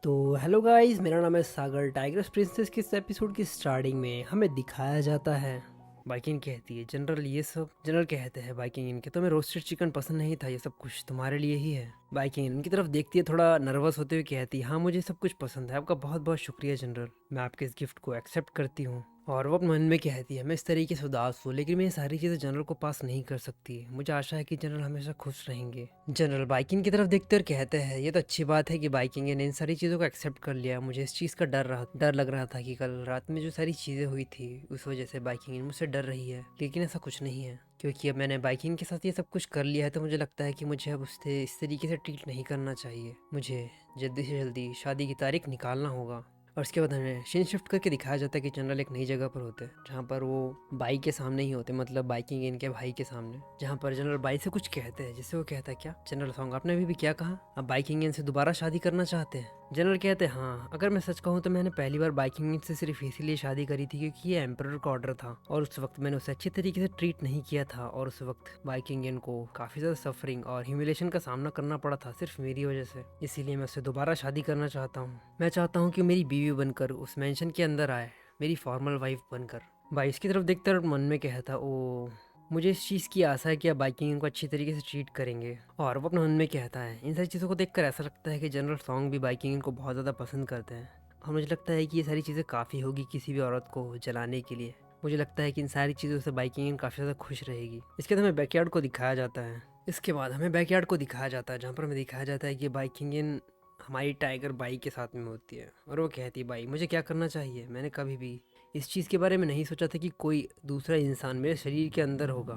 तो hello guys, मेरा नाम है सागर। टाइगर्स प्रिंसेस के इस एपिसोड की स्टार्टिंग में हमें दिखाया जाता है बाइकिंग कहती है जनरल, ये सब जनरल कहते हैं बाइकिंग इनके, तो मैं रोस्टेड चिकन पसंद नहीं था, ये सब कुछ तुम्हारे लिए ही है। बाइकिंग इनकी तरफ देखती है, थोड़ा नर्वस होते हुए कहती है, हाँ मुझे सब कुछ पसंद है, आपका बहुत बहुत शुक्रिया जनरल, मैं आपके इस गिफ्ट को एक्सेप्ट करती हूँ। और वो अपने मन में कहती है, मैं इस तरीके से उदास हूँ लेकिन मैं ये सारी चीज़ें जनरल को पास नहीं कर सकती, मुझे आशा है कि जनरल हमेशा खुश रहेंगे। जनरल बाइकिंग की तरफ देखते और कहते हैं, ये तो अच्छी बात है कि बाइकिंग ने इन सारी चीज़ों को एक्सेप्ट कर लिया, मुझे इस चीज़ का डर लग रहा था कि कल रात में जो सारी चीज़ें हुई थी उस वजह से बाइकिंग मुझसे डर रही है, लेकिन ऐसा कुछ नहीं है क्योंकि अब मैंने बाइकिंग के साथ ये सब कुछ कर लिया है, तो मुझे लगता है कि मुझे अब उससे इस तरीके से ट्रीट नहीं करना चाहिए, मुझे जल्दी से जल्दी शादी की तारीख निकालना होगा। और उसके बाद हमें सीन शिफ्ट करके दिखाया जाता है कि जनरल एक नई जगह पर होते हैं जहाँ पर वो बाई के सामने ही होते, मतलब बाइकिंग इनके भाई के सामने, जहाँ पर जनरल बाई से कुछ कहते हैं जिससे वो कहता है, क्या जनरल सॉन्ग आपने अभी भी क्या कहा, अब बाइकिंग इनसे दोबारा शादी करना चाहते हैं। जनरल कहते हैं, हाँ अगर मैं सच कहूँ तो मैंने पहली बार बाइकिंग से सिर्फ इसीलिए शादी करी थी क्योंकि ये एम्परर का ऑर्डर था और उस वक्त मैंने उसे अच्छी तरीके से ट्रीट नहीं किया था और उस वक्त बाइकिंग को काफ़ी ज़्यादा सफरिंग और ह्यूमिलेशन का सामना करना पड़ा था सिर्फ मेरी वजह से, इसीलिए मैं उससे दोबारा शादी करना चाहता हूँ। मैं चाहता हूँ कि मेरी बीवी बनकर उस मेंशन के अंदर आए, मेरी फॉर्मल वाइफ बनकर। भाई इसकी तरफ देखते और मन में कहता, ओ मुझे इस चीज़ की आशा है कि आप बाइकिंग को अच्छी तरीके से ट्रीट करेंगे। और वो अपने मन में कहता है, इन सारी चीज़ों को देखकर ऐसा लगता है कि जनरल सॉन्ग भी बाइकिंग को बहुत ज़्यादा पसंद करते हैं और मुझे लगता है कि ये सारी चीज़ें काफ़ी होगी किसी भी औरत को जलाने के लिए। मुझे लगता है कि इन सारी चीज़ों से बाइकिंग काफ़ी ज़्यादा खुश रहेगी। इसके बाद हमें बैकयार्ड को दिखाया जाता है। इसके बाद हमें बैकयार्ड को दिखाया जाता है जहाँ पर हमें दिखाया जाता है कि बाइकिंग हमारी टाइगर बाई के साथ में होती है और वो कहती है, बाई मुझे क्या करना चाहिए, मैंने कभी भी इस चीज़ के बारे में नहीं सोचा था कि कोई दूसरा इंसान मेरे शरीर के अंदर होगा।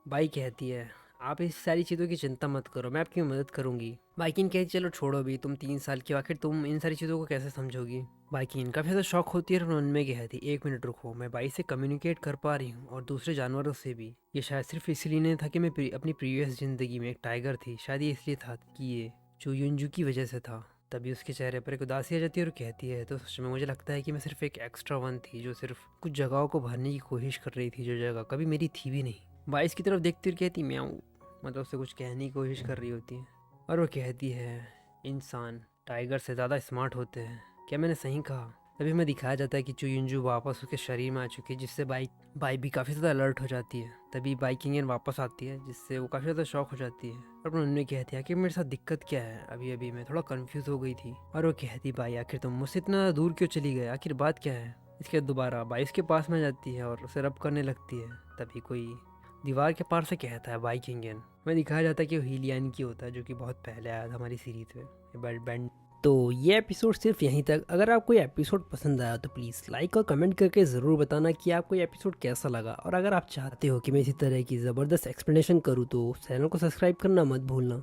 बाई कहती है, आप इस सारी चीज़ों की चिंता मत करो, मैं आपकी मदद करूंगी। बाइकिंग कहती, चलो छोड़ो भी, तुम 3 साल की, आखिर तुम इन सारी चीज़ों को कैसे समझोगी। बाइकिंग काफ़ी ज़्यादा शौक होती है और मन में कहती, एक मिनट रुको, मैं बाई से कम्युनिकेट कर पा रही हूँ और दूसरे जानवरों से भी। ये शायद सिर्फ इसलिए नहीं था कि मैं अपनी प्रीवियस ज़िंदगी में एक टाइगर थी, शायद ये इसलिए था कि ये चुयुंजू की वजह से था। तभी उसके चेहरे पर एक उदासी आ जाती है और कहती है, तो सच में मुझे लगता है कि मैं सिर्फ एक एक्स्ट्रा वन थी जो सिर्फ कुछ जगहों को भरने की कोशिश कर रही थी जो जगह कभी मेरी थी भी नहीं। बाइस की तरफ देखती और कहती, म्याऊं, मतलब उससे कुछ कहने की कोशिश कर रही होती है और वो कहती है, इंसान टाइगर से ज़्यादा स्मार्ट होते हैं, क्या मैंने सही कहा। तभी हमें दिखाया जाता है कि चुयुंजू वापस उसके शरीर में आ चुकी है जिससे बाई भी काफ़ी ज़्यादा अलर्ट हो जाती है। तभी बाइकिंग वापस आती है जिससे वो काफ़ी ज़्यादा शॉक हो जाती है और अपने उन्होंने कहती है कि मेरे साथ दिक्कत क्या है, अभी अभी मैं थोड़ा कंफ्यूज हो गई थी। और वो कहती, बाई आखिर तुम मुझसे इतना दूर क्यों चली गए, आखिर बात क्या है। इसके बाद दोबारा बाई उसके पास में जाती है और उसे रब करने लगती है। तभी कोई दीवार के पार से कहता है, बाइकिंग में दिखाया जाता है कि वो हीलियन की होता है जो कि बहुत पहले आया था हमारी सीरीज में बैंड। तो ये एपिसोड सिर्फ यहीं तक। अगर आपको ये एपिसोड पसंद आया तो प्लीज़ लाइक और कमेंट करके ज़रूर बताना कि आपको ये एपिसोड कैसा लगा, और अगर आप चाहते हो कि मैं इसी तरह की ज़बरदस्त एक्सप्लेनेशन करूँ तो चैनल को सब्सक्राइब करना मत भूलना।